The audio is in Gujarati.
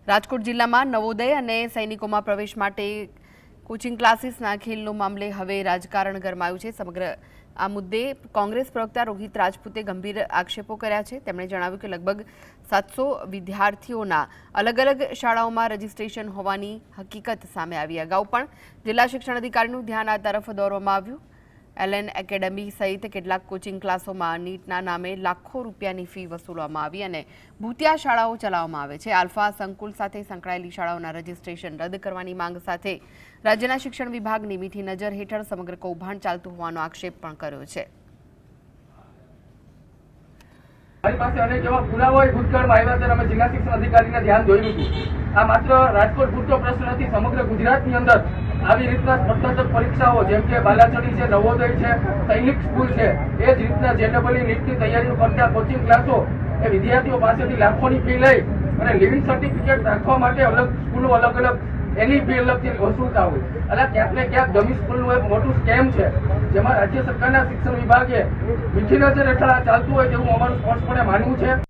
રાજકોટ જિલ્લામાં નવોદય અને સૈનિકોમાં પ્રવેશ માટે કોચિંગ ક્લાસીસના ખેલનો મામલે હવે રાજકારણ ગરમાયું છે। સમગ્ર આ મુદ્દે કોંગ્રેસ પ્રવક્તા રોહિત રાજપૂતે ગંભીર આક્ષેપો કર્યા છે। તેમણે જણાવ્યું કે લગભગ 700 વિદ્યાર્થીઓના અલગ અલગ શાળાઓમાં રજીસ્ટ્રેશન હોવાની હકીકત સામે આવી। અગાઉ પણ જિલ્લા શિક્ષણ અધિકારીનું ધ્યાન આ તરફ દોરવામાં આવ્યું। એલએન એકેડમી સહિત કેટલાક કોચિંગ ક્લાસોમાં નીટના નામે લાખો રૂપિયાની ફી વસૂલવામાં આવી અને ભૂતિયા શાળાઓ ચલાવવામાં આવે છે। આલ્ફા સંકુલ સાથે સંકળાયેલી શાળાઓના રજીસ્ટ્રેશન રદ કરવાની માંગ સાથે રાજ્યના શિક્ષણ વિભાગની મીઠી નજર હેઠળ સમગ્ર કૌભાંડ ચાલતું હોવાનો આક્ષેપ પણ કર્યો છે। મારી પાસે અનેક એવા પુરાવા ભૂતકાળમાં આવ્યા ત્યારે અમે જિલ્લા શિક્ષણ અધિકારીને ધ્યાન દોર્યું હતું। આ માત્ર રાજકોટ પૂરતો પ્રશ્ન નથી, સમગ્ર ગુજરાતની અંદર આવી રીતના સ્પર્ધાત્મક પરીક્ષાઓ જેમ કે બાલાચડી છે, નવોદય છે, સૈનિક સ્કૂલ છે, એ જ રીતના જેડબલઈ નીટની તૈયારીઓ કરતા કોચિંગ ક્લાસો એ વિદ્યાર્થીઓ પાસેથી લાખોની ફી લઈ અને લિવિંગ સર્ટિફિકેટ રાખવા માટે અલગ સ્કૂલો અલગ એની ફી અલગથી વસૂલતા હોય। એટલે ક્યાંક ને ક્યાંક ડમી સ્કૂલનું એક મોટું સ્કેમ છે, જેમાં રાજ્ય સરકારના શિક્ષણ વિભાગે મીઠી નજર હેઠળ ચાલતું હોય તેવું અમારું સ્પષ્ટપણે માનવું છે।